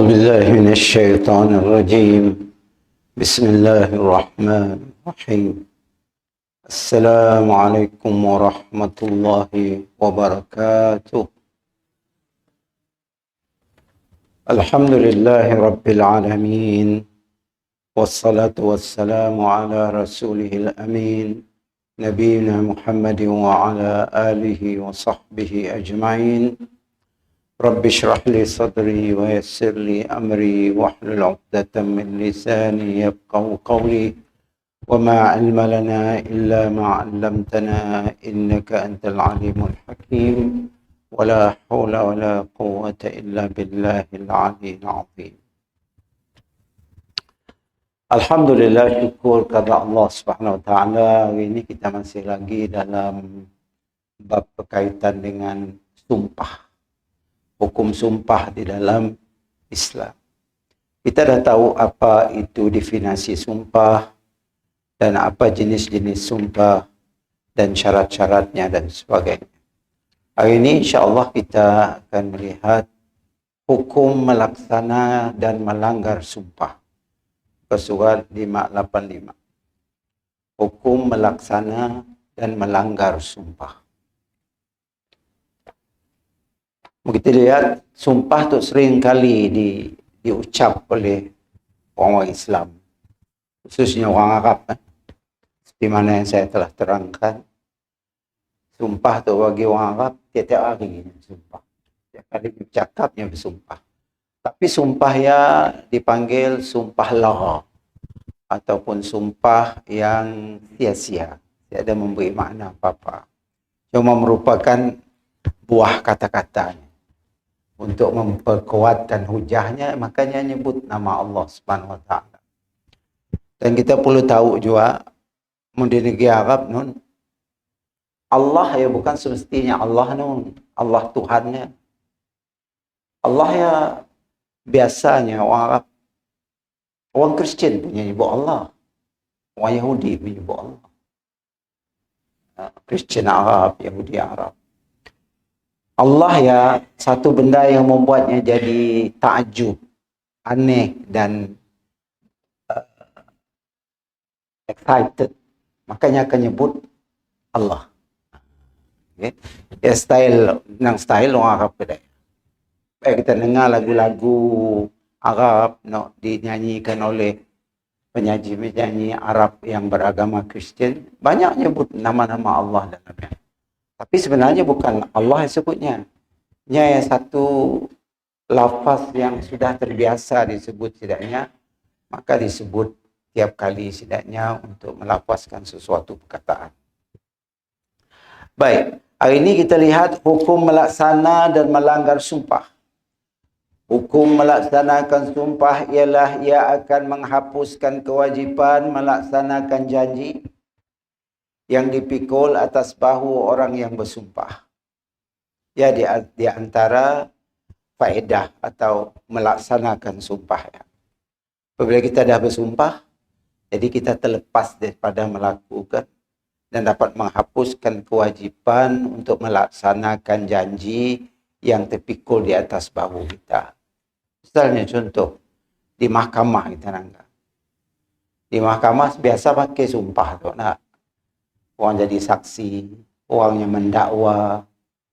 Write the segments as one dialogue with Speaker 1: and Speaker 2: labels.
Speaker 1: بالله من الشيطان الرجيم. بسم الله الرحمن الرحيم. السلام عليكم ورحمة الله وبركاته. الحمد لله رب العالمين، والصلاة والسلام على رسوله الأمين نبينا محمد وعلى آله وصحبه أجمعين. رب اشرح لي صدري ويسر لي أمري واحلل عقدة من لساني يفقهوا قولي، وما علم لنا إلا ما علمتنا إنك أنت العليم الحكيم، ولا حول ولا قوة إلا بالله العلي العظيم. Alhamdulillah, syukur kepada Allah Subhanahu Wa Taala. Hari ini kita masih lagi dalam bab berkaitan dengan sumpah. Hukum sumpah di dalam Islam. Kita dah tahu apa itu definisi sumpah dan apa jenis-jenis sumpah dan syarat-syaratnya dan sebagainya. Hari ini insya-Allah kita akan melihat hukum melaksana dan melanggar sumpah. Surat 585. Hukum melaksana dan melanggar sumpah. Kita lihat sumpah tu sering kali diucap oleh orang Islam, khususnya orang Arab. Seperti mana yang saya telah terangkan, sumpah tu bagi orang Arab tiap-tiap hari sumpah. Tiap kali bercakapnya bersumpah. Tapi sumpah ya dipanggil sumpah lara ataupun sumpah yang sia-sia, tidak ada memberi makna apa-apa. Cuma merupakan buah kata-katanya. Untuk memperkuatkan hujahnya, makanya nyebut nama Allah Subhanahu Wa Taala. Dan kita perlu tahu juga, di negeri Arab nun, Allah ya bukan semestinya Allah nun, Allah Tuhannya. Allah ya biasanya orang Arab, orang Kristian punya nyebut Allah, orang Yahudi punya nyebut Allah. Kristian Arab, Yahudi Arab. Allah ya satu benda yang membuatnya jadi takjub, aneh dan excited. Makanya akan nyebut Allah. Okay. Ya style orang Arab kedai. Kita dengar lagu-lagu Arab dinyanyikan oleh penyanyi-penyanyi Arab yang beragama Kristian, banyak nyebut nama-nama Allah dalamnya. Tapi sebenarnya bukan Allah yang sebutnya. Nya satu lafaz yang sudah terbiasa disebut setidaknya, maka disebut tiap kali setidaknya untuk melafazkan sesuatu perkataan. Baik, hari ini kita lihat hukum melaksana dan melanggar sumpah. Hukum melaksanakan sumpah ialah ia akan menghapuskan kewajipan melaksanakan janji yang dipikul atas bahu orang yang bersumpah. Ya, di antara faedah atau melaksanakan sumpah. Ya. Apabila kita dah bersumpah, jadi kita terlepas daripada melakukan dan dapat menghapuskan kewajipan untuk melaksanakan janji yang terpikul di atas bahu kita. Misalnya contoh, di mahkamah kita nanggap. Di mahkamah biasa pakai sumpah tu nak. Orang jadi saksi, orang yang mendakwa,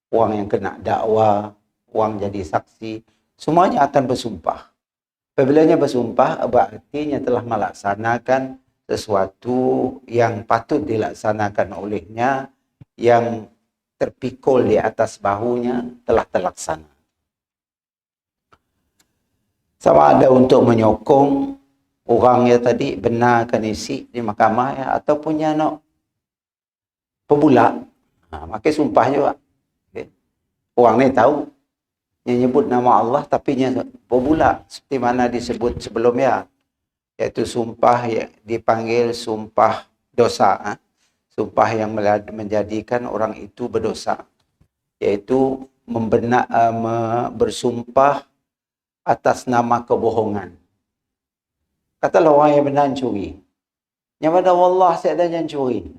Speaker 1: orang yang kena dakwa, orang jadi saksi, semuanya akan bersumpah. Apabila bersumpah, berarti telah melaksanakan sesuatu yang patut dilaksanakan olehnya, yang terpikul di atas bahunya telah terlaksana. Sama ada untuk menyokong orang yang tadi benarkan isi di mahkamah ya, ataupun yang nak pebulak, pakai sumpah juga. Okay. Orang ni tahu, yang nyebut nama Allah tapi nya pebulak, seperti mana disebut sebelumnya, iaitu sumpah yang dipanggil sumpah dosa, sumpah yang menjadikan orang itu berdosa, iaitu bersumpah atas nama kebohongan. Katalah orang yang benar curi, nyamada wallah saya ada yang curi.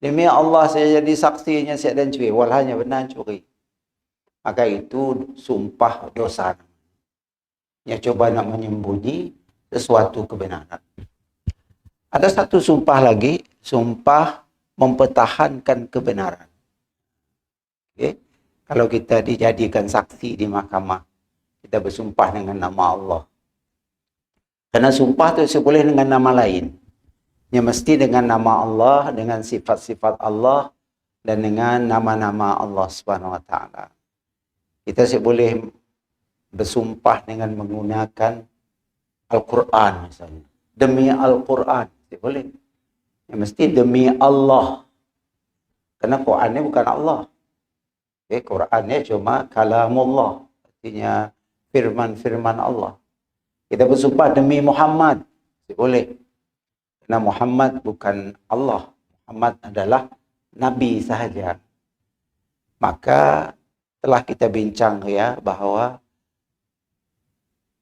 Speaker 1: Demi Allah saya jadi saksinya saya dan curi, walhanya benar curi. Maka itu sumpah dosa. Yang coba nak menyembunyi sesuatu kebenaran. Ada satu sumpah lagi, sumpah mempertahankan kebenaran. Okay? Kalau kita dijadikan saksi di mahkamah, kita bersumpah dengan nama Allah. Karena sumpah itu boleh dengan nama lain. Yang mesti dengan nama Allah, dengan sifat-sifat Allah, dan dengan nama-nama Allah Subhanahu Wa Taala. Kita boleh bersumpah dengan menggunakan Al-Quran misalnya. Demi Al-Quran, boleh. Yang mesti demi Allah. Karena Quran ini bukan Allah. Okay, Quran ini cuma kalamullah. Artinya firman-firman Allah. Kita bersumpah demi Muhammad. Boleh. Karena Muhammad bukan Allah. Muhammad adalah Nabi sahaja. Maka telah kita bincang ya bahawa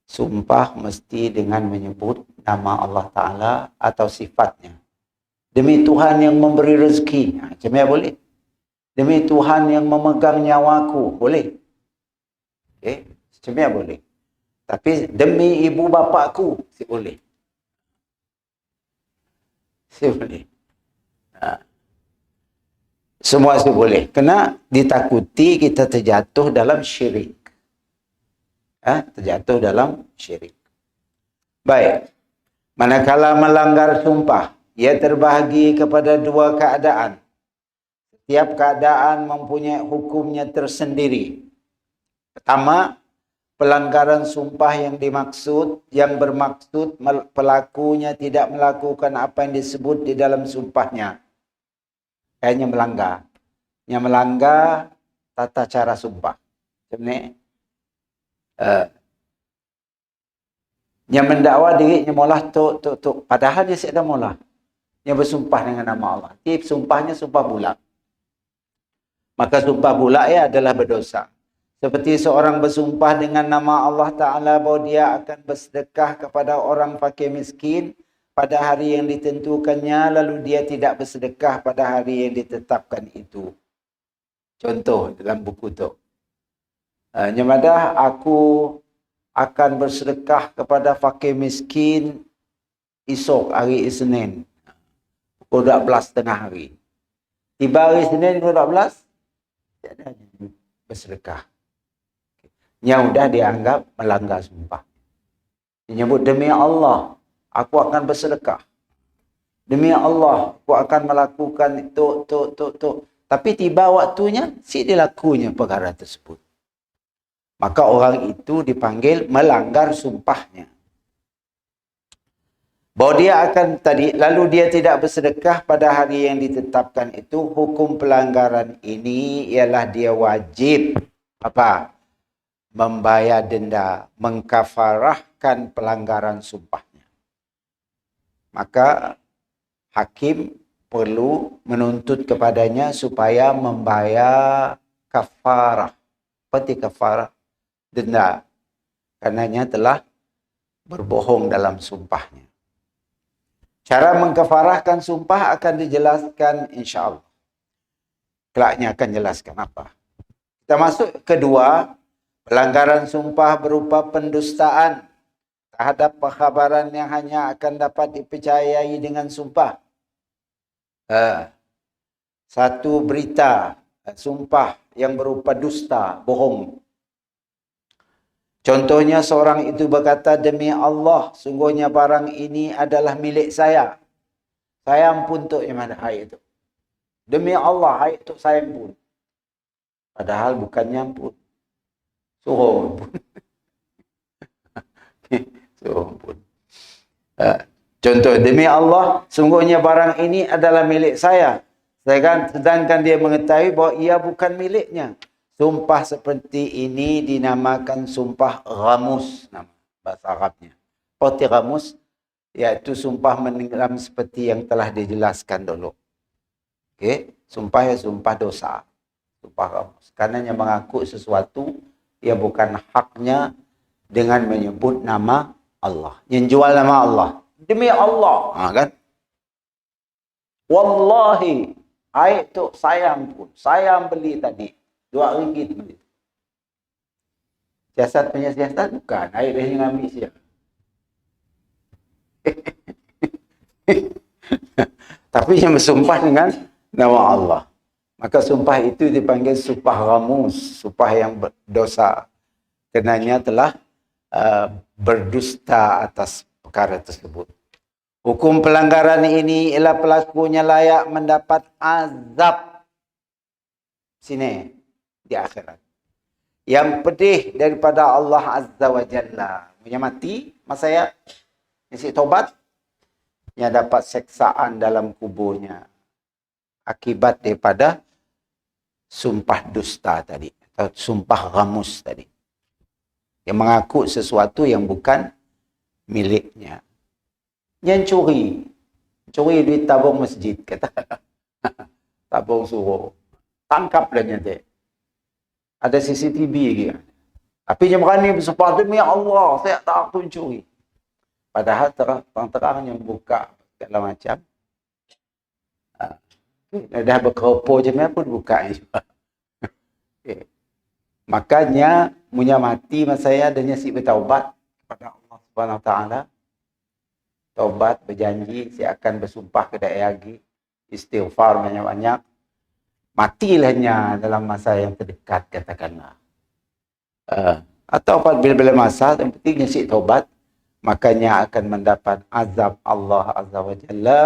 Speaker 1: sumpah mesti dengan menyebut nama Allah Ta'ala atau sifatnya. Demi Tuhan yang memberi rezeki. Macam mana boleh? Demi Tuhan yang memegang nyawaku. Boleh. Okay. Macam mana boleh? Tapi demi ibu bapakku, boleh. Boleh. Semua boleh. Kena ditakuti kita terjatuh dalam syirik. Terjatuh dalam syirik. Baik. Manakala melanggar sumpah, ia terbahagi kepada dua keadaan. Setiap keadaan mempunyai hukumnya tersendiri. Pertama, pelanggaran sumpah yang bermaksud pelakunya tidak melakukan apa yang disebut di dalam sumpahnya. Hanya melanggar. Yang melanggar tata cara sumpah. Macam ni. Yang mendakwa dirinya maulah tok. Padahal dia sedang maulah. Yang bersumpah dengan nama Allah. Tapi sumpahnya sumpah bulak. Maka sumpah bulak adalah berdosa. Seperti seorang bersumpah dengan nama Allah Ta'ala bahawa dia akan bersedekah kepada orang fakir miskin pada hari yang ditentukannya, lalu dia tidak bersedekah pada hari yang ditetapkan itu. Contoh dalam buku tu. Nyamadah aku akan bersedekah kepada fakir miskin esok hari Isnin. Pukul 12 tengah hari. Tiba hari Isnin pukul 12, tiada bersedekah. Yang sudah dianggap melanggar sumpah. Dia nyebut, demi Allah, aku akan bersedekah. Demi Allah, aku akan melakukan itu. Tapi tiba waktunya, si dilakunya perkara tersebut. Maka orang itu dipanggil melanggar sumpahnya. Bahawa dia akan lalu dia tidak bersedekah pada hari yang ditetapkan itu, hukum pelanggaran ini ialah dia wajib apa? Membayar denda, mengkafarahkan pelanggaran sumpahnya. Maka hakim perlu menuntut kepadanya supaya membayar kafarah. Seperti kafarah denda. Karenanya telah berbohong dalam sumpahnya. Cara mengkafarahkan sumpah akan dijelaskan insya-Allah. Kelaknya akan jelaskan apa. Kita masuk kedua, pelanggaran sumpah berupa pendustaan terhadap perkhabaran yang hanya akan dapat dipercayai dengan sumpah. Satu berita, sumpah yang berupa dusta, bohong. Contohnya seorang itu berkata, demi Allah, sungguhnya barang ini adalah milik saya. Saya ampun tok yang mana hai itu. Demi Allah, hai tok saya ampun. Padahal bukannya ampun. Suruh ampun. Suruh ampun. Contoh, demi Allah, sungguhnya barang ini adalah milik saya. Sedangkan dia mengetahui bahawa ia bukan miliknya. Sumpah seperti ini dinamakan sumpah ghamus, nama bahasa Arabnya. Seperti ghamus, iaitu sumpah menenggelam seperti yang telah dijelaskan dulu. Okey, sumpah sumpah dosa. Sumpah ghamus. Karena yang mengaku sesuatu ia bukan haknya dengan menyebut nama Allah. Yang jual nama Allah. Demi Allah, kan? Wallahi, itu saya ampun. Saya beli tadi. 2 ringgit beli. Siasat punya siasat bukan. Air dia yang ambil siap. Tapi yang bersumpah dengan nama Allah. Maka sumpah itu dipanggil sumpah ramus, sumpah yang berdosa. Kenanya telah berdusta atas perkara tersebut. Hukum pelanggaran ini ialah pelakunya layak mendapat azab sini di akhirat. Yang pedih daripada Allah Azza wa Jalla. Punya mati, masa ya isi tobat, yang dapat seksaan dalam kuburnya. Akibat daripada sumpah dusta tadi. Atau sumpah ramus tadi. Yang mengaku sesuatu yang bukan miliknya. Yang curi duit tabung masjid, kata. Tabung suruh. Tangkap dah nyata. Ada CCTV lagi. Tapi yang berani bersumpah, demi Allah, saya tak pun curi. Padahal terang-terang yang buka segala macam. Dah berkeropor je pun buka juga. Okay. Makanya, punya mati masa saya dan nyasik bertaubat kepada Allah Subhanahu Wa Taala. Taubat, berjanji, saya akan bersumpah ke daerah lagi. Istighfar banyak-banyak. Matilahnya dalam masa yang terdekat, katakanlah. Atau bila-bila masa, yang penting nyasik taubat. Makanya akan mendapat azab Allah Azza wa Jalla.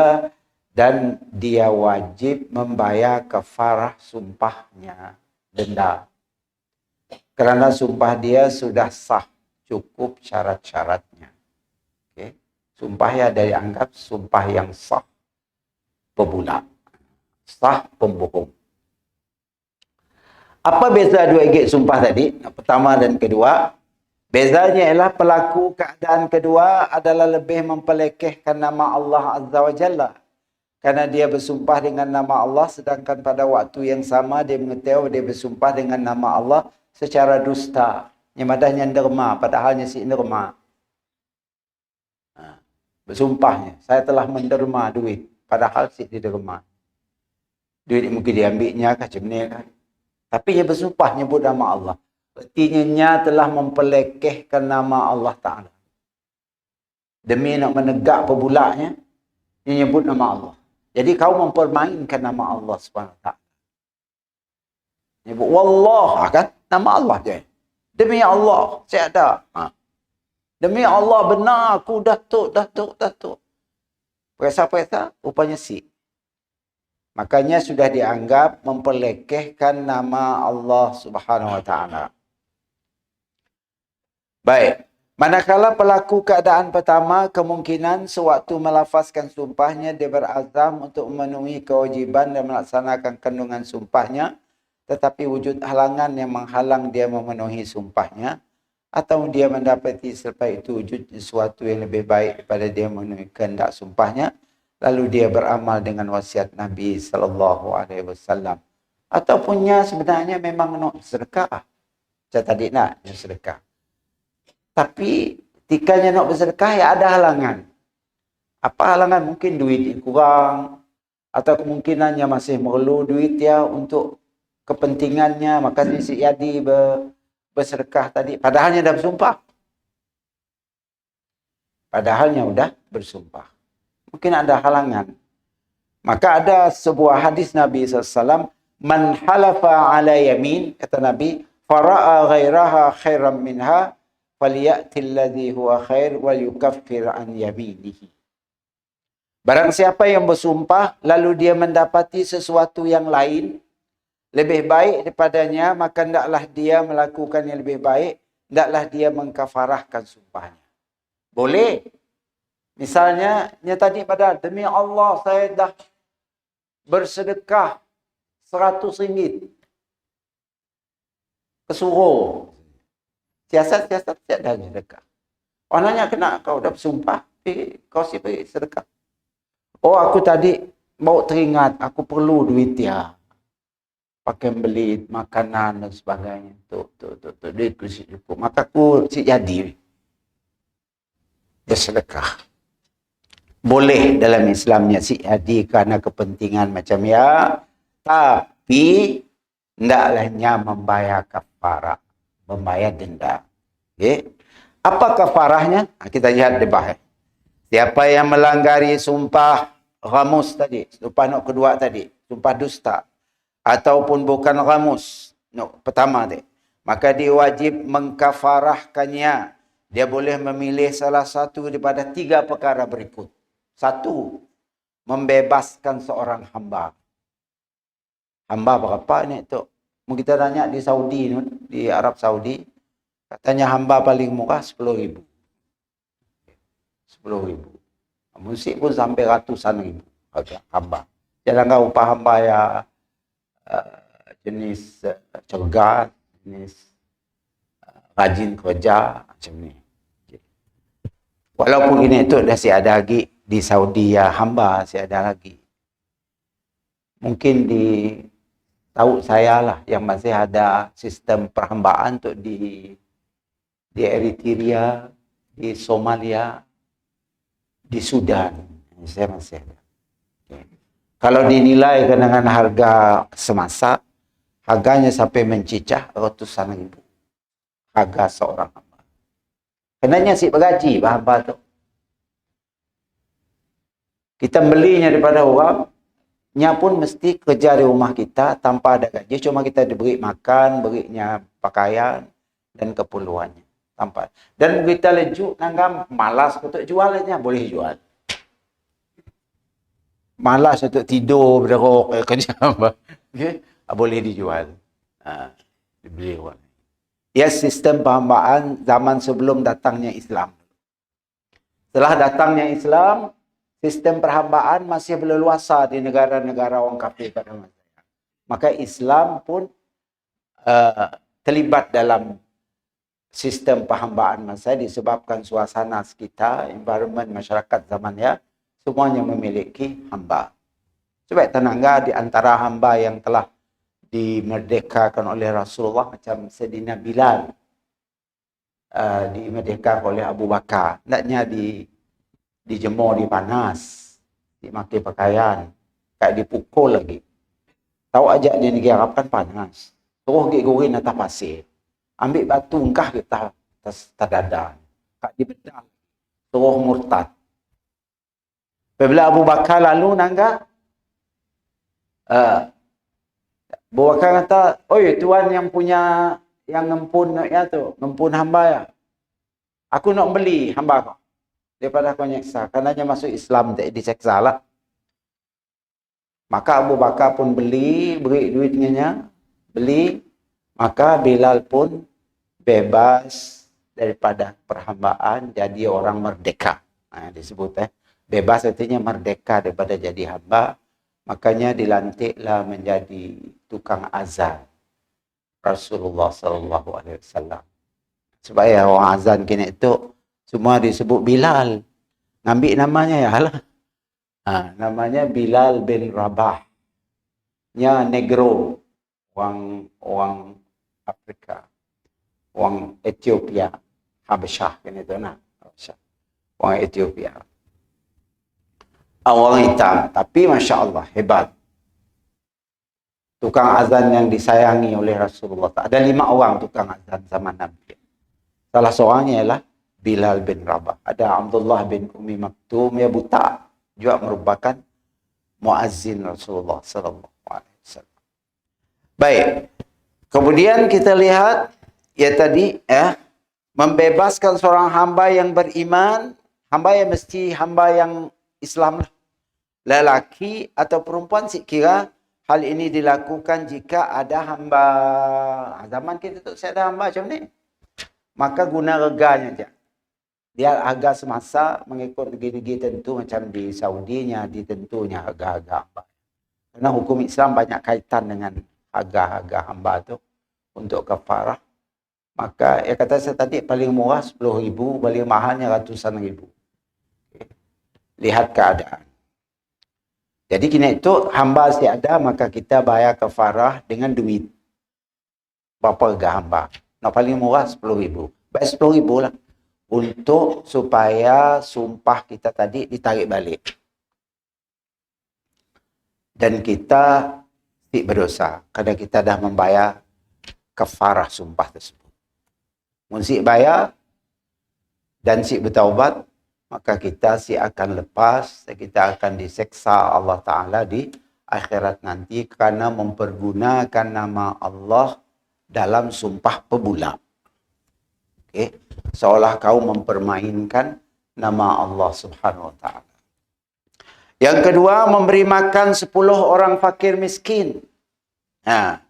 Speaker 1: Dan dia wajib membayar kafarah sumpahnya. Denda. Kerana sumpah dia sudah sah. Cukup syarat-syaratnya. Okay. Sumpah ya dari anggap sumpah yang sah. Pebula. Sah pembohong. Apa beza dua igit sumpah tadi? Pertama dan kedua. Bezanya ialah pelaku keadaan kedua adalah lebih mempelekehkan nama Allah Azza wa Jalla. Kerana dia bersumpah dengan nama Allah, sedangkan pada waktu yang sama dia mengetahui dia bersumpah dengan nama Allah secara dusta. Nyemadahnya derma, padahalnya si derma. Bersumpahnya, saya telah menderma duit, padahal si derma. Duit mungkin diambilnya kah, macam ni kan. Tapi dia bersumpah nyebut nama Allah. Artinya nya telah mempelekehkan nama Allah Ta'ala. Demi nak menegak pebulaknya, dia nyebut nama Allah. Jadi kau mempermainkan nama Allah Subhanahu Wa Ta'ala. Nyebut Wallah kan, nama Allah je. Demi Allah, saya ada. Demi Allah benar aku Datuk. Perasa-perasa, rupanya si. Makanya sudah dianggap mempelekehkan nama Allah Subhanahu Wa Ta'ala. Baik. Manakala pelaku keadaan pertama, kemungkinan sewaktu melafazkan sumpahnya, dia berazam untuk memenuhi kewajiban dan melaksanakan kandungan sumpahnya, tetapi wujud halangan yang menghalang dia memenuhi sumpahnya, atau dia mendapati selepas itu wujud sesuatu yang lebih baik daripada dia memenuhi kehendak sumpahnya, lalu dia beramal dengan wasiat Nabi SAW. Ataupun sebenarnya memang nak sedekah. Macam tadi nak sedekah. Tapi tikanya nak bersedekah ya ada halangan. Apa halangan? Mungkin duit kurang. Atau kemungkinannya masih perlu duit ya untuk kepentingannya. Maka dia si jadi bersedekah tadi. Padahalnya dah bersumpah. Padahalnya sudah bersumpah. Mungkin ada halangan. Maka ada sebuah hadis Nabi SAW. Man halafa ala yamin. Kata Nabi. Fara'a ghairaha khairan minha. Faliya'til ladhi huwa khair. Wal yukaffir an yaminihi. Barang siapa yang bersumpah. Lalu dia mendapati sesuatu yang lain. Lebih baik daripadanya. Maka hendaklah dia melakukan yang lebih baik. Hendaklah dia mengkafarahkan sumpahnya. Boleh. Misalnya, tadi padahal, demi Allah saya dah bersedekah 100 ringgit. Kesuruh. Siasat-siasat tiada sedekah. Orang nanya, kena kau dah bersumpah, kau pergi sedekah. Oh, aku tadi baru teringat, aku perlu duit ya. Pakai beli makanan dan sebagainya. Duit ku si cukup. Maka aku si jadi bersedekah. Boleh dalam Islamnya si jadi kerana kepentingan macam ya. Tapi hendaklah membayar kafarah, membayar denda. Okay. Apa kafarahnya? Kita lihat di bawah. Siapa yang melanggari sumpah ghamus tadi, sumpah nok kedua tadi, sumpah dusta, ataupun bukan ghamus, nok pertama tadi, maka dia wajib mengkafarahkannya. Dia boleh memilih salah satu daripada 3 perkara berikut. 1, membebaskan seorang hamba. Hamba berapa ni tu? Kita tanya di Saudi, di Arab Saudi, katanya hamba paling murah 10,000. 10,000. Musik pun sampai ratusan ribu harga hamba. Jangan upah hamba ya jenis cergas, jenis rajin kerja macam ni. Walaupun ini tu dah si ada lagi di Saudi ya hamba si ada lagi. Mungkin di tahu saya lah yang masih ada sistem perhambaan tu di Eritrea, di Somalia, di Sudan. Saya masih ada. Okay. Kalau dinilai dengan harga semasa, harganya sampai mencicah ratusan ribu. Harga seorang hamba. Kenanya si bergaji hamba tu. Kita belinya daripada orang, nya pun mesti kerja di rumah kita tanpa ada gaji. Cuma kita diberi makan, berinya pakaian dan keperluannya. Tanpa. Dan kita lejuk, nanggam malas untuk jualnya, boleh jual. Malas untuk tidur, berderok, kerja. Okay? Boleh dijual. Dibeli orang. Ya, sistem perhambaan zaman sebelum datangnya Islam. Setelah datangnya Islam, sistem perhambaan masih berleluasa di negara-negara orang kafir pada masa itu. Maka Islam pun terlibat dalam sistem perhambaan masa disebabkan suasana sekitar, environment masyarakat zamannya, semuanya memiliki hamba. Sebab tenaga di antara hamba yang telah dimerdekakan oleh Rasulullah macam Sayyidina Bilal, dimerdekakan oleh Abu Bakar. Naknya dijemur di panas, dimakai pakaian, kayak dipukul lagi. Tahu aja dia negeri Arab kan panas. Terus gigit-gurin atas pasir. Ambil batu engkah kita atas dada. Kak di bedal. Terus murtad. Apabila Abu Bakar lalu nangga, Abu Bakar kata, oi tuan yang punya, yang ngempun ya tu, ngempun hamba ya. Aku nak beli hamba kau. Daripada kau nyeksa. Karenanya masuk Islam tak diseksa lah. Maka Abu Bakar pun beli, beri duitnya, beli. Maka Bilal pun bebas daripada perhambaan, jadi orang merdeka. Disebut bebas artinya merdeka daripada jadi hamba. Makanya dilantiklah menjadi tukang azan Rasulullah SAW. Supaya orang azan kini itu semua disebut Bilal. Ngambil namanya ya lah. Namanya Bilal bin Rabah. Nya negro. Orang Afrika. Orang Ethiopia. Habasyah kini itu nah. Orang Ethiopia. Orang hitam. Tapi Masya Allah hebat. Tukang azan yang disayangi oleh Rasulullah. Ada 5 orang tukang azan zaman Nabi. Salah seorangnya ialah Bilal bin Rabah. Ada Abdullah bin Umi Maktum, ya buta. Juga merupakan muazzin Rasulullah SAW. Baik. Kemudian kita lihat, ya tadi, membebaskan seorang hamba yang beriman. Hamba yang mesti hamba yang Islam lah. Lelaki atau perempuan, kira hal ini dilakukan jika ada hamba. Zaman kita tu saya ada hamba macam ni. Maka guna reganya je. Dia harga semasa mengikut negeri-negeri tentu macam di Saudinya, ditentunya harga-harga hamba. Karena hukum Islam banyak kaitan dengan harga-harga hamba tu untuk kafarah. Maka ya kata saya tadi paling murah 10,000, paling mahalnya ratusan ribu. Lihat keadaan. Jadi kini itu hamba si ada, maka kita bayar kafarah dengan duit. Berapa harga hamba? Nah, paling murah 10,000. Bayar 10,000 lah. Untuk supaya sumpah kita tadi ditarik balik. Dan kita tidak berdosa. Karena kita dah membayar kafarah sumpah tersebut. Mun si bayar dan si bertaubat, maka kita si akan lepas, kita akan diseksa Allah Ta'ala di akhirat nanti karena mempergunakan nama Allah dalam sumpah pebula. Okay. Seolah kau mempermainkan nama Allah Subhanahu Wa Ta'ala. Yang kedua, memberi makan 10 orang fakir miskin. Ha.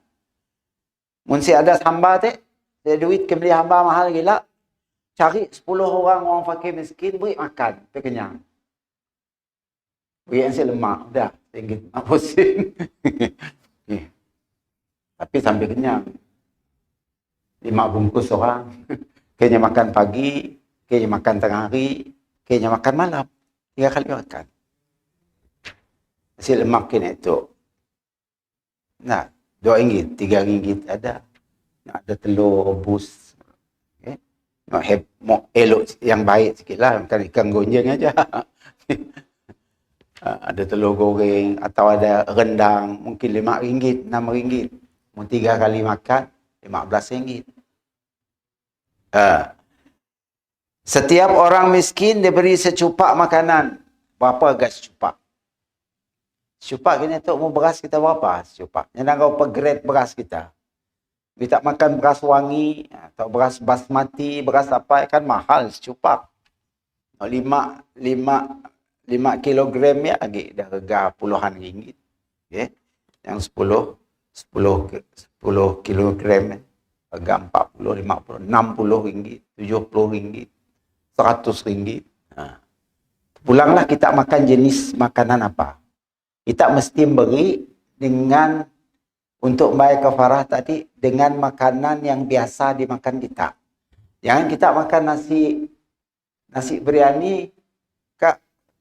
Speaker 1: Mun si ada hamba teh, dia duit ke beli hamba mahal gila. Cari 10 orang fakir miskin, beri makan, sampai kenyang. Beri yang si lemak, dah, tinggi, pusing. Tapi sampai kenyang. 5 bungkus orang. Kayaknya makan pagi, kayaknya makan tengah hari, kayaknya makan malam. 3 kali makan. Si lemak kena itu. Nah, RM2, RM3 ada. Nak ada telur rebus. Okay. Nak elok yang baik sikit lah. Bukan ikan gonjeng aja. Ada telur goreng atau ada rendang. Mungkin RM5, RM6. Mau 3 kali makan, RM15. Setiap orang miskin diberi secupak makanan. Berapa gas secupak? Secupak kini tu mau beras kita berapa secupak? Yang kau grade beras kita. Kita tak makan beras wangi atau beras basmati, beras apa kan mahal secupak. 5 kilogram ya lagi dah harga puluhan ringgit. Okay. Yang 10 kilogram harga 40, 50, 60 ringgit, 70 ringgit, 100 ringgit. Pulanglah kita makan jenis makanan apa? Kita mesti beri dengan untuk bayar kafarah tadi dengan makanan yang biasa dimakan kita. Jangan kita makan nasi biryani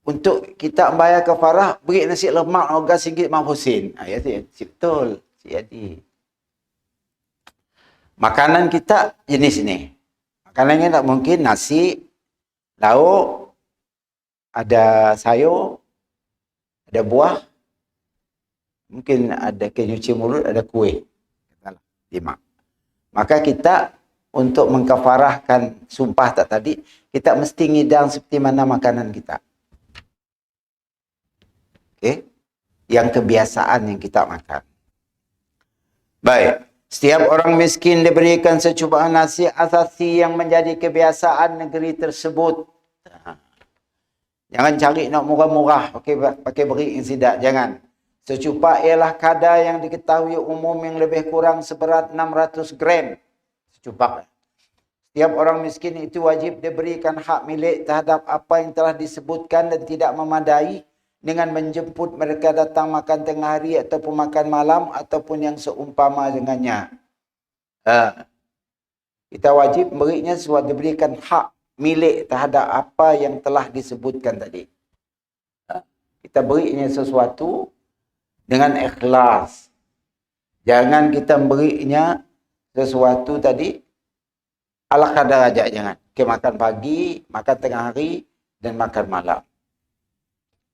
Speaker 1: untuk kita bayar kafarah beri nasi lemak harga RM1.50. Ya betul. Jadi makanan kita jenis ini. Makanannya tak mungkin nasi, lauk, ada sayur, ada buah, mungkin ada kenyuci mulut, ada kuih. 5. Maka kita untuk mengkafarahkan sumpah tak tadi, kita mesti ngidang seperti mana makanan kita. Okay? Yang kebiasaan yang kita makan. Baik. Setiap orang miskin diberikan secupak nasi asasi yang menjadi kebiasaan negeri tersebut. Jangan cari nak murah-murah pakai beri yang tidak. Jangan. Secupak ialah kadar yang diketahui umum yang lebih kurang seberat 600 gram. Secupak. Setiap orang miskin itu wajib diberikan hak milik terhadap apa yang telah disebutkan dan tidak memadai dengan menjemput mereka datang makan tengah hari ataupun makan malam ataupun yang seumpama dengannya. Kita wajib berinya sesuatu, diberikan hak milik terhadap apa yang telah disebutkan tadi. Kita berinya sesuatu dengan ikhlas. Jangan kita berinya sesuatu tadi ala kadar aja, jangan. Kita makan pagi, makan tengah hari dan makan malam.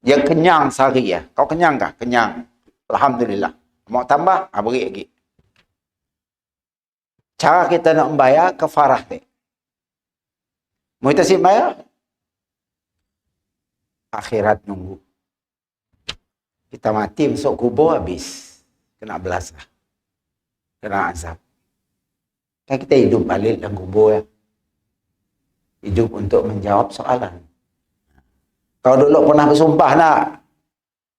Speaker 1: Yang kenyang sehari ya. Kau kenyang kah? Kenyang. Alhamdulillah. Mau tambah? Beri lagi. Cara kita nak membayar kafarah ni. Mau kita siap bayar? Akhirat nunggu. Kita mati masuk kubur habis. Kena belas lah. Kena azab. Kan kita hidup balik dalam kubur ya. Hidup untuk menjawab soalan. Kau dulu pernah bersumpah nak?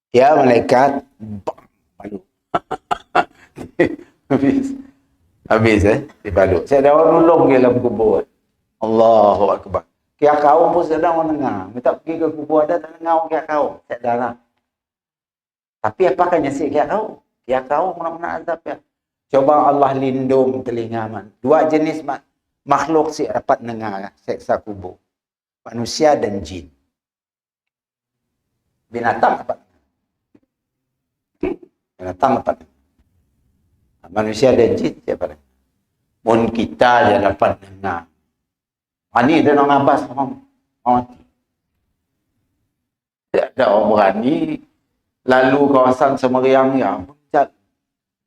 Speaker 1: Ya malaikat. Malu. Habis dibalut. Saya ada orang nolong dia dalam kubur. Allahu Akbar. Kia kaum pun sedang orang dengar. Minta pergi ke kubur ada tak dengar kia kaum. Saya dah lah. Tapi apakah nyasik kia kaum? Kia kaum mana-mana azab ya. Coba Allah lindung telinga man. 2 jenis makhluk si dapat dengar seksa kubur. Manusia dan jin. Binatang dapat. Binatang dapat. Manusia dan jin siapa? Mun kita je dapat dengar. Ini dia nak ngabas orang mati. Tidak ada orang berani lalu kawasan Semeriang ya.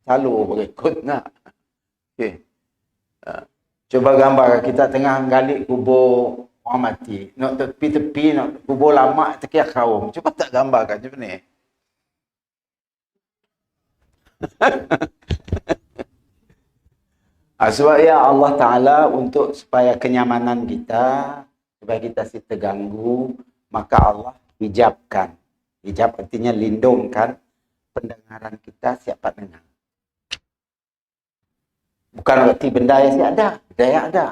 Speaker 1: Selalu berikut nak. Okay. Coba gambar kita tengah gali kubur orang mati. Nak tepi-tepi, nak kubur lama, tekiak kaum. Cuba tak gambarkan macam ni. Sebab ya Allah Ta'ala untuk supaya kenyamanan kita, supaya kita si terganggu, maka Allah hijabkan. Hijab artinya lindungkan pendengaran kita siapa dengar. Bukan berarti benda yang si ada, benda yang ada.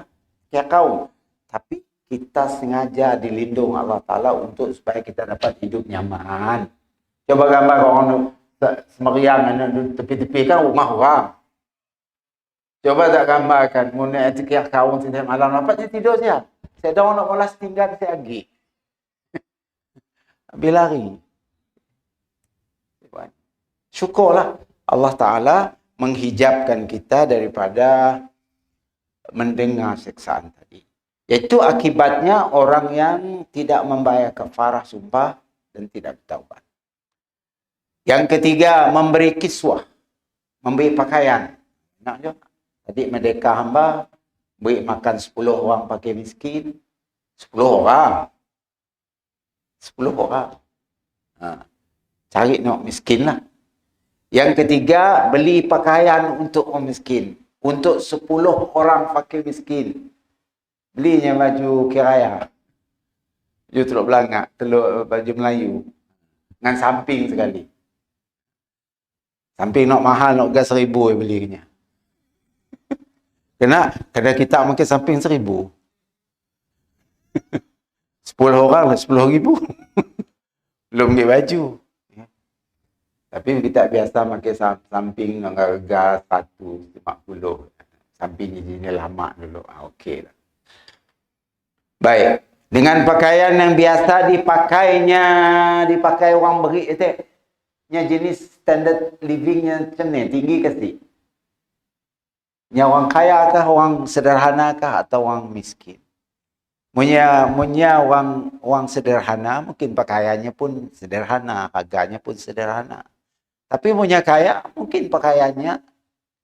Speaker 1: Ya kau. Tapi kita sengaja dilindung Allah Ta'ala untuk supaya kita dapat hidup nyaman. Coba gambar orang semeriang tepi-tepi kan rumah orang. Coba tak gambarkan. Muna etikiak kau setiap malam. Nampaknya tidur siap. Saya dah nak molas tinggal saya lagi. Habis lari. Syukurlah Allah Ta'ala menghijabkan kita daripada mendengar siksaan tadi. Iaitu akibatnya orang yang tidak membayar kafarah sumpah dan tidak bertaubat. Yang ketiga, memberi kiswah. Memberi pakaian. Nak je? Tadi merdeka hamba, beri makan 10 orang pakai miskin. 10 orang. 10 orang. Cari nak miskin lah. Yang ketiga, beli pakaian untuk orang miskin. Untuk 10 orang fakir miskin. Belinya baju kiraya. Baju teluk belangak, baju Melayu. Dengan samping sekali. Samping nak mahal, nak gas 1,000 belinya. Kena kita makin samping 1,000. 10 orang lah 10,000. Belum beli baju. Tapi kita biasa pakai samping harga 150. Samping ini lama dulu. Okey lah. Baik. Dengan pakaian yang biasa dipakai orang beri itu. Nya jenis standard livingnya macam ni. Tinggi ke si? Nya orang kaya kah, orang sederhana kah atau orang miskin? Munya orang sederhana, mungkin pakaiannya pun sederhana, harganya pun sederhana. Tapi punya kaya, mungkin pakaiannya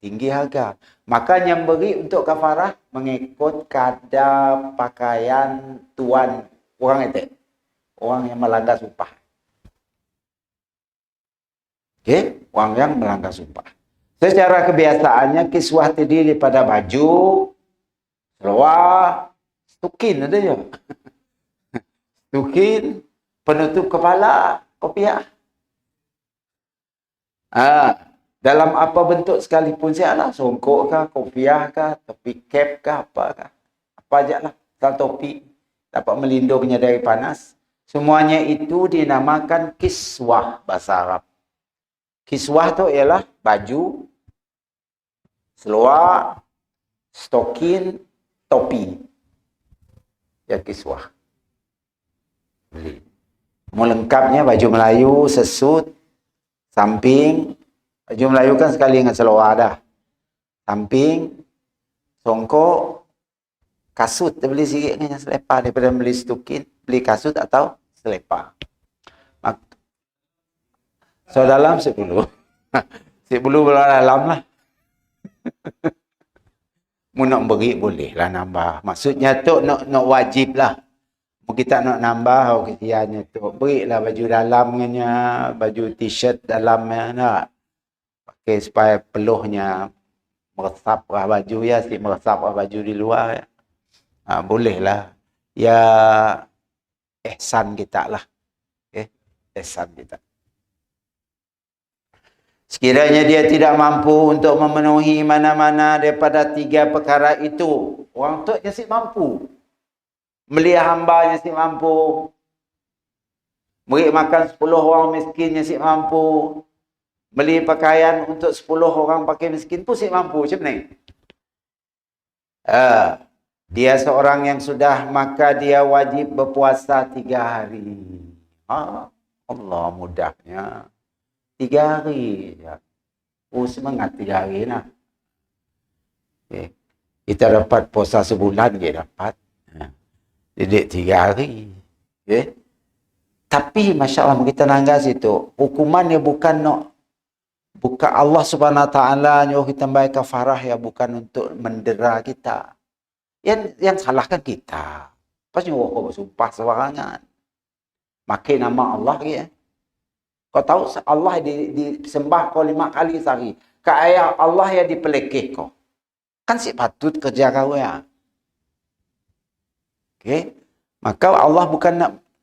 Speaker 1: tinggi harga. Maka yang beri untuk kafarah mengikut kadar pakaian tuan orang itu. Orang yang melanggar sumpah. Okey, orang yang melanggar sumpah. Secara kebiasaannya kiswah terdiri pada baju, seluar, stukin ada je. Stukin, penutup kepala, kopiah. Dalam apa bentuk sekalipun sialah, songkok kah, kopiah kah, topi cap kah, apa kah. Apa aja lah, topi dapat melindunginya dari panas. Semuanya itu dinamakan kiswah bahasa Arab. Kiswah tu ialah baju, seluar, stokin, topi. Ya kiswah. Melengkapnya baju Melayu, sesut, samping, baju Melayu kan sekali dengan seluar dah. Samping, songkok, kasut. Dia beli sikit dengan selipar daripada beli stukin, beli kasut atau selipar. So dalam 10. 10 belah dalam lah. Mu nak beri boleh lah nambah. Maksudnya tu nak wajib lah. Kita nak nambah kesiannya tu. Berilah baju dalamnya, baju t-shirt dalamnya nak. Pakai supaya peluhnya meresap lah baju ya, si meresap lah baju di luar ya. Boleh lah. Ya ihsan kita lah. Okay? Ihsan kita. Sekiranya dia tidak mampu untuk memenuhi mana-mana daripada 3 perkara itu. Orang tu nyasik mampu. Melia hamba nyasik mampu. Beri makan 10 orang miskin nyasik mampu. Beli pakaian untuk 10 orang pakai miskin pun nyasik mampu. Macam ni. Dia seorang yang sudah, maka dia wajib berpuasa 3 hari. Allah mudahnya. 3 hari. Semangat 3 hari lah. Okay. Kita dapat puasa sebulan dia dapat. Didik 3 hari. Okay. Tapi Masya Allah kita nangga situ. Hukumannya bukan Allah Subhanahu Wa Taala nyuruh kita bayar kafarah ya, bukan untuk mendera kita. Yang salahkan kita. Pas nyuruh kau bersumpah sebarangan. Makin nama Allah lagi ya. Kau tahu Allah disembah kau 5 kali sehari. Kayak Allah yang dipelekeh kau. Kan si patut kerja kau ya. Okey. Maka Allah bukan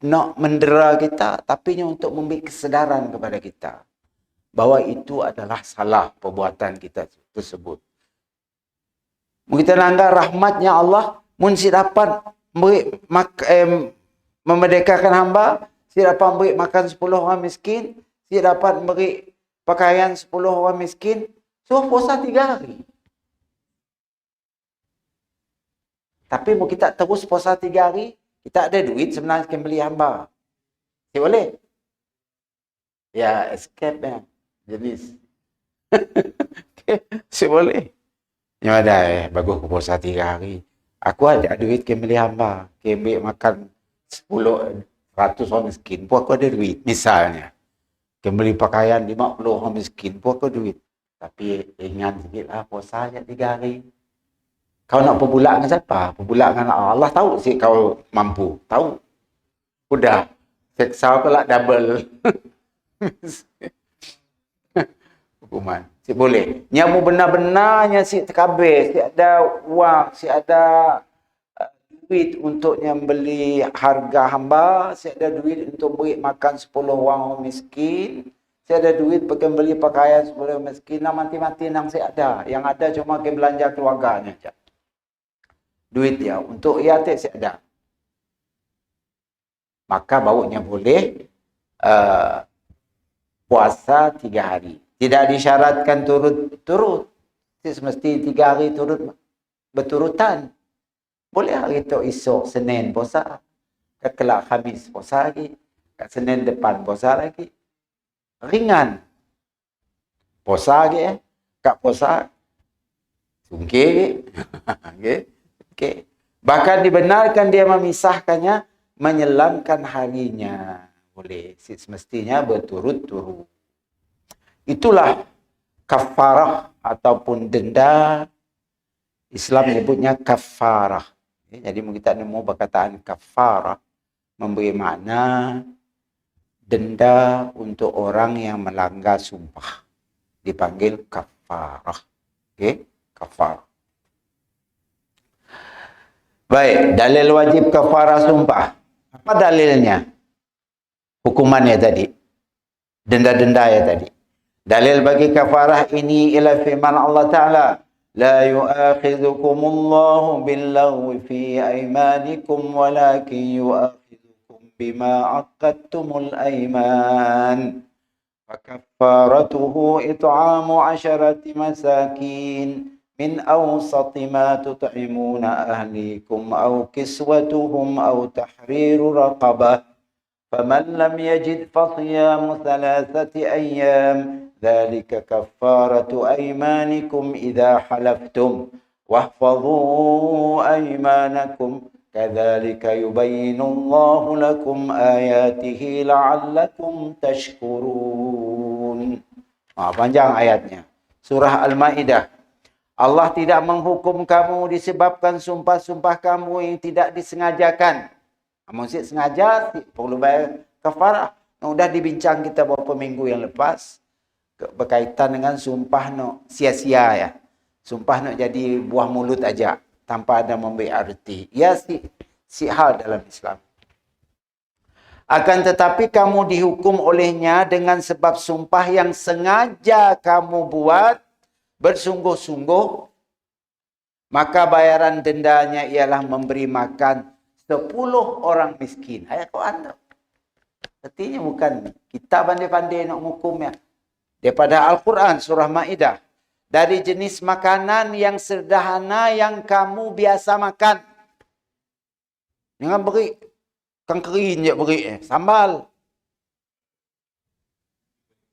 Speaker 1: nak mendera kita, tapi untuk memberi kesedaran kepada kita bahawa itu adalah salah perbuatan kita tersebut. Kita langgar rahmatnya Allah, mun si dapat memerdekakan hamba, si dapat beri makan 10 orang miskin, si dapat beri pakaian 10 orang miskin, suruh puasa 3 hari. Tapi mau kita terus puasa 3 hari, kita ada duit sebenarnya kita beli hamba. Si boleh? Ya, escape ya. Jenis. Si boleh. Yang ada bagus aku puasa 3 hari. Aku ada duit kita beli hamba. Kita beli makan 100 orang miskin pun aku ada duit. Misalnya. Kita beli pakaian 50 orang miskin pun aku ada duit. Tapi ingat sikit lah puasa aja 3 hari. Kau nak perbulak dengan siapa? Perbulak dengan Allah. Tahu sih kau mampu. Tahu. Udah. Seksa kau lah double. Hukuman. Si boleh. Nyamu benar-benarnya si terkabir. Si ada wang. Si ada duit untuk beli harga hamba. Si ada duit untuk beri makan 10 orang miskin. Si ada duit pakai beli pakaian 10 orang miskin. Nah, mati-mati nang si ada. Yang ada cuma ke belanja keluarganya saja. Duit dia untuk iatik si ada. Maka baunya boleh puasa 3 hari. Tidak disyaratkan turut-turut. Semesti 3 hari turut berturutan. Boleh hari itu esok Senin puasa. Kelak Khamis puasa lagi. Kat Senin depan puasa lagi. Ringan. Puasa lagi Kat puasa. Sungkir. Okay. Okay. Bahkan dibenarkan dia memisahkannya, menyelamkan harinya. Boleh. Semestinya berturut-turut. Itulah kafarah ataupun denda. Islam menyebutnya kafarah. Jadi kita nemu perkataan kafarah memberi makna denda untuk orang yang melanggar sumpah. Dipanggil kafarah. Okey, kafarah. Baik, dalil wajib kafarah sumpah. Apa dalilnya? Hukumannya tadi. Denda-denda ya tadi. Dalil bagi kafarah ini ialah firman Allah Ta'ala. La yu'akhidhukumullahu billaghwi fi aymanikum walakin yu'akhidhukum bima aqadtumul ayman. Fakaffaratuhu it'amu 'asharati masakin. من أوسط ما تطعمون أهليكم أو كسوتهم أو تحرير رقبة فمن لم يجد فصيام 3 أيام ذلك كفارة أيمانكم إذا حلفتم واحفظوا أيمانكم كذلك يبين الله لكم آياته لعلكم تشكرون. Panjang ayatnya. Surah Al-Maidah. Allah tidak menghukum kamu disebabkan sumpah-sumpah kamu yang tidak disengajakan. Kamu sengaja, perlu bayar kafarah. Sudah dibincang kita beberapa minggu yang lepas. Berkaitan dengan sumpah sia-sia ya. Sumpah jadi buah mulut aja. Tanpa ada memberi arti. Ya si hal dalam Islam. Akan tetapi kamu dihukum olehnya dengan sebab sumpah yang sengaja kamu buat. Bersungguh-sungguh, maka bayaran dendanya ialah memberi makan 10 orang miskin. Ayat Quran tu. Artinya bukan kita pandai-pandai nak hukumnya. Daripada Al-Quran, surah Maidah. Dari jenis makanan yang sederhana yang kamu biasa makan. Jangan beri kangkerin je beri. Sambal.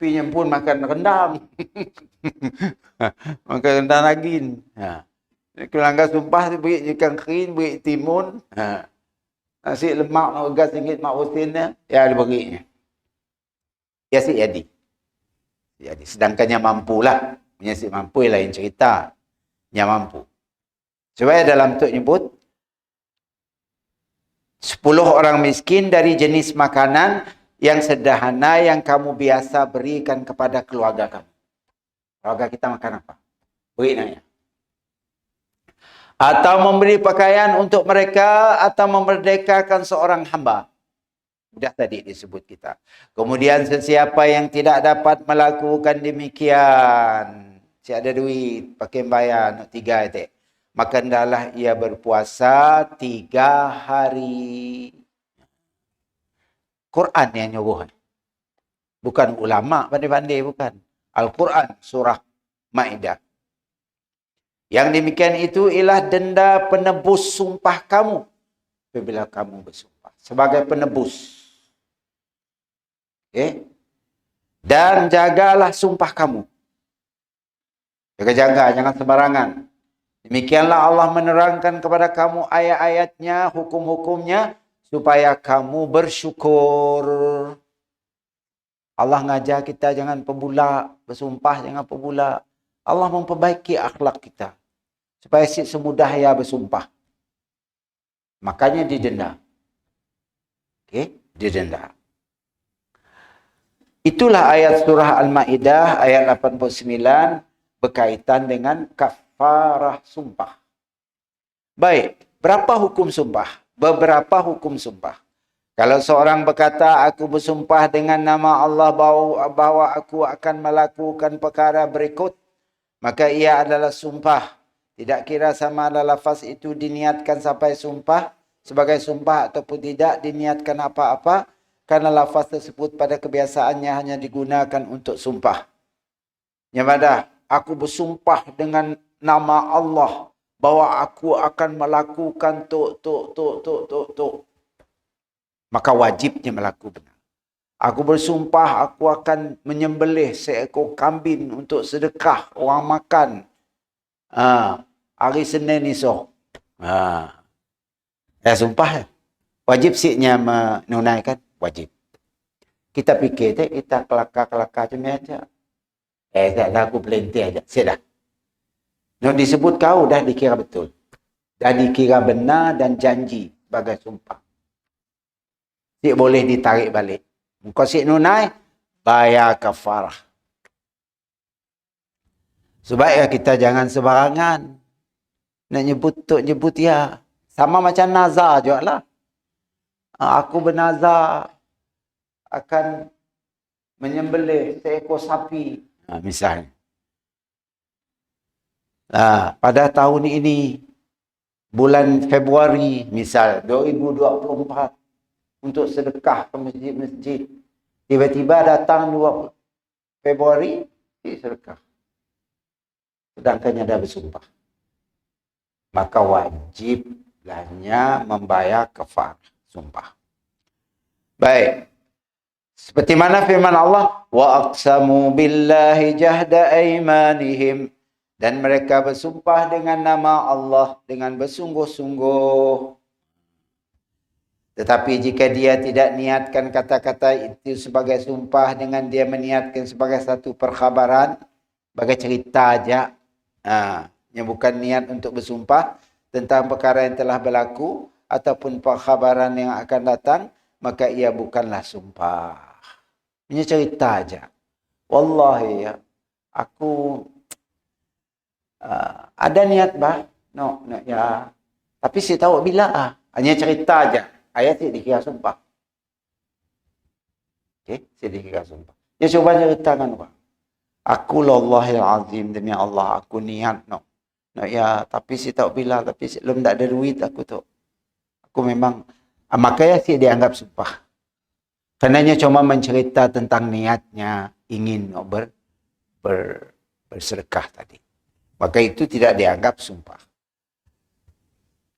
Speaker 1: Pinya pun makan rendang. Makan rendang daging. Kelanggar sumpah tu beri ikan kering, beri timun. Nasi lemak nak gas ringgit mak Husin ya dia beri. Ya si jadi. Sedangkan yang mampulah. Punya si mampu lain cerita. Yang mampu. Supaya dalam tu nyebut 10 orang miskin dari jenis makanan yang sederhana yang kamu biasa berikan kepada keluarga kamu. Keluarga kita makan apa? Beri nanya. Atau memberi pakaian untuk mereka atau memerdekakan seorang hamba. Sudah tadi disebut kita. Kemudian sesiapa yang tidak dapat melakukan demikian, si ada duit, pakai bayar, 3 itu. Maka hendaklah ia berpuasa 3 hari. Quran yang nyuruh. Bukan ulama pandai-pandai, bukan. Al-Quran surah Maidah. Yang demikian itu ialah denda penebus sumpah kamu apabila kamu bersumpah. Sebagai penebus. Okay? Dan jagalah sumpah kamu. Jaga-jaga, jangan sembarangan. Demikianlah Allah menerangkan kepada kamu ayat-ayatnya, hukum-hukumnya, supaya kamu bersyukur. Allah ngajar kita jangan pembula, bersumpah jangan pembula. Allah memperbaiki akhlak kita. Supaya semudah ya bersumpah. Makanya didenda. Okey, didenda. Itulah ayat surah Al-Maidah ayat 89 berkaitan dengan kafarah sumpah. Baik, berapa hukum sumpah? Beberapa hukum sumpah. Kalau seorang berkata, aku bersumpah dengan nama Allah bahwa aku akan melakukan perkara berikut, maka ia adalah sumpah. Tidak kira sama ada lafaz itu diniatkan sampai sumpah, sebagai sumpah ataupun tidak diniatkan apa-apa, karena lafaz tersebut pada kebiasaannya hanya digunakan untuk sumpah. Yang mana, aku bersumpah dengan nama Allah, bahwa aku akan melakukan tuk. Maka wajibnya melakukan benar. Aku bersumpah aku akan menyembelih seekor kambing untuk sedekah orang makan. Hari Senin esok. Sumpah. Wajib siknya menunaikan? Wajib. Kita fikir kita kelakar-kelakar macam ni aja. Tak aku pelintir aja. Sudah. Nak disebut kau dah dikira betul. Dah dikira benar dan janji sebagai sumpah. Sik boleh ditarik balik. Kau sik nunai, bayar kafarah. Supaya kita jangan sembarangan. Nak nyebut ya. Sama macam nazar juga lah. Aku bernazar akan menyembelih seekor sapi. Misalnya. Pada tahun ini, bulan Februari, misal 2024, untuk sedekah ke masjid-masjid. Tiba-tiba datang 2 Februari, sedekah. Sedangkan dah bersumpah. Maka wajiblahnya membayar kafarah sumpah. Baik. Seperti mana firman Allah, wa aqsamu billahi jahda aymanihim, dan mereka bersumpah dengan nama Allah dengan bersungguh-sungguh. Tetapi jika dia tidak niatkan kata-kata itu sebagai sumpah dengan dia meniatkan sebagai satu perkhabaran, sebagai cerita aja, yang bukan niat untuk bersumpah tentang perkara yang telah berlaku ataupun perkhabaran yang akan datang, maka ia bukanlah sumpah. Ini cerita aja. Wallahi ya, aku ada niat ya. Tapi saya tahu bila hanya cerita aja. Ayat tidak dikira sumpah. Okey, saya dikira sumpah. Ya coba ceritakan apa? Aku lallahil azim, demi Allah aku niat ya, tapi saya tahu bila, tapi belum tak ada duit aku tu. Aku memang makanya saya dianggap sumpah. Karenanya cuma mencerita tentang niatnya ingin bersedekah tadi. Maka itu tidak dianggap sumpah.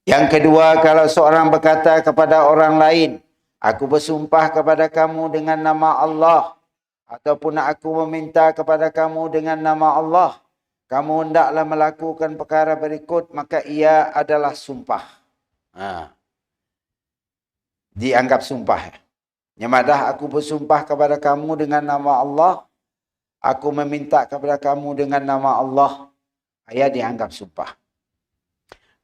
Speaker 1: Yang kedua, kalau seorang berkata kepada orang lain, aku bersumpah kepada kamu dengan nama Allah, ataupun aku meminta kepada kamu dengan nama Allah, kamu hendaklah melakukan perkara berikut, maka ia adalah sumpah. Dianggap sumpah. Nyamadah aku bersumpah kepada kamu dengan nama Allah, aku meminta kepada kamu dengan nama Allah, ia dianggap sumpah.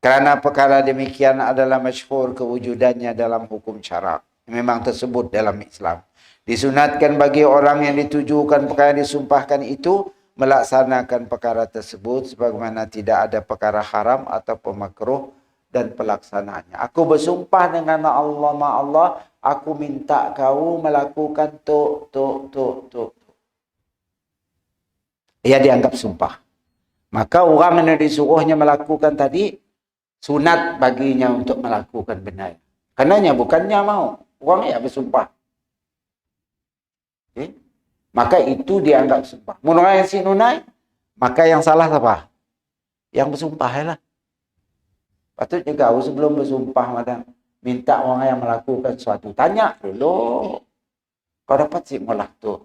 Speaker 1: Kerana perkara demikian adalah masyhur kewujudannya dalam hukum syarak. Memang tersebut dalam Islam. Disunatkan bagi orang yang ditujukan perkara yang disumpahkan itu melaksanakan perkara tersebut sebagaimana tidak ada perkara haram atau makruh dan pelaksanaannya. Aku bersumpah dengan Allah, aku minta kau melakukan tu. Ia dianggap sumpah. Maka orang yang disuruhnya melakukan tadi, sunat baginya untuk melakukan benar. Karenanya bukannya mau. Orang yang bersumpah. Okay. Maka itu dianggap sumpah. Menurut yang si nunai, maka yang salah apa? Yang bersumpah lah. Patutnya kau sebelum bersumpah, madam, minta orang yang melakukan sesuatu. Tanya dulu. Kau dapat sih molah tu.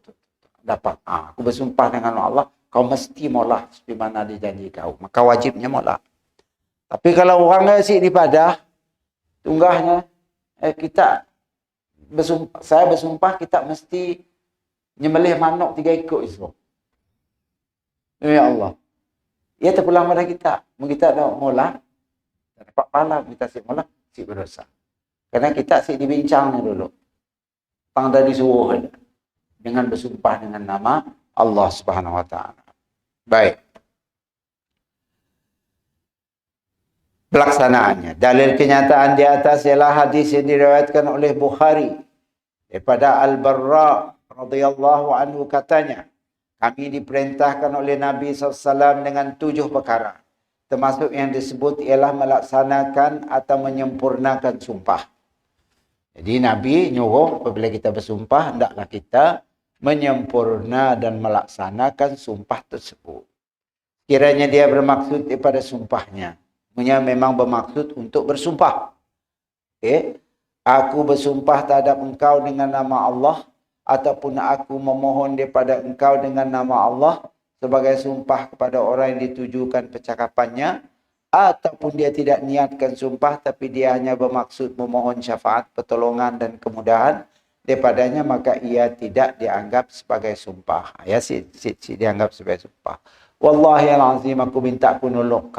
Speaker 1: Dapat. Aku bersumpah dengan Allah, kau mesti molah seperti mana dijanji kau. Maka wajibnya molah. Tapi kalau orang sih dipadah, tunggahnya, saya bersumpah kita mesti nyembelih manok 3 ekor esok. Ya Allah. Ia terpulang pada kita. Kita dah molah, dapat pahala, kita si molah, si berdosa. Karena kita si dibincang dulu. Tang dah disuruh dengan bersumpah dengan nama Allah Subhanahu Wa Taala. Baik. Pelaksanaannya. Dalil kenyataan di atas ialah hadis yang diriwayatkan oleh Bukhari daripada Al-Barra radhiyallahu anhu katanya, kami diperintahkan oleh Nabi SAW dengan 7 perkara. Termasuk yang disebut ialah melaksanakan atau menyempurnakan sumpah. Jadi Nabi nyuruh apabila kita bersumpah, hendaklah kita menyempurna dan melaksanakan sumpah tersebut. Kiranya dia bermaksud daripada sumpahnya. Memang bermaksud untuk bersumpah. Aku bersumpah terhadap engkau dengan nama Allah, ataupun aku memohon daripada engkau dengan nama Allah sebagai sumpah kepada orang yang ditujukan percakapannya, ataupun dia tidak niatkan sumpah tapi dia hanya bermaksud memohon syafaat, pertolongan dan kemudahan daripadanya, maka ia tidak dianggap sebagai sumpah. Ya, dianggap sebagai sumpah. Wallahi al-azim, aku minta kau nolong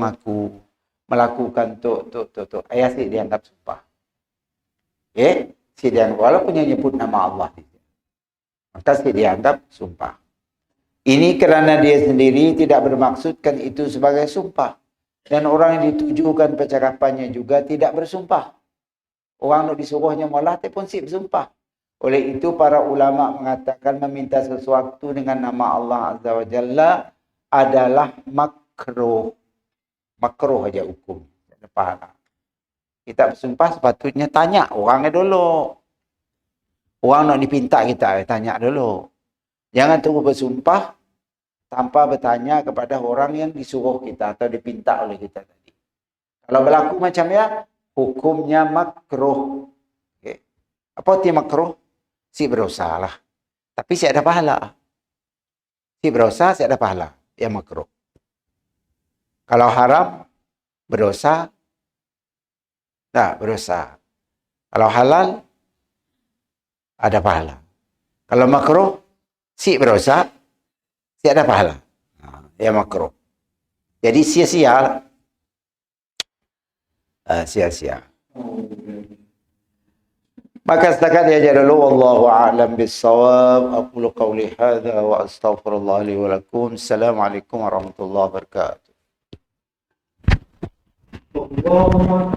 Speaker 1: aku melakukan tu. Ayat dianggap sumpah. Dianggap, walaupun yang nyebut nama Allah. Maka dianggap sumpah. Ini kerana dia sendiri tidak bermaksudkan itu sebagai sumpah. Dan orang yang ditujukan percakapannya juga tidak bersumpah. Orang yang disuruhnya malah pun si bersumpah. Oleh itu para ulama mengatakan meminta sesuatu dengan nama Allah Azza wa Jalla adalah makruh. Makruh aja hukum. Ada pahala. Kita bersumpah sepatutnya tanya orangnya dulu. Orang nak dipinta kita, tanya dulu. Jangan tunggu bersumpah tanpa bertanya kepada orang yang disuruh kita atau dipinta oleh kita tadi. Kalau berlaku macam ya, hukumnya makruh. Okay. Apa arti makruh? Si berdosa lah. Tapi si ada pahala. Si berdosa, si ada pahala. Yang makruh. Kalau haram, berdosa, tak berdosa. Kalau halal, ada pahala. Kalau makruh, si berdosa, si ada pahala. Yang makruh. Jadi sia-sia. Sia-sia. Maka setakat dia aja dulu. Wallahu a'lam bis-shawab. Aqulu qawli hadza wa astaghfirullah li wa lakum. Assalamualaikum warahmatullahi wabarakatuh. Allah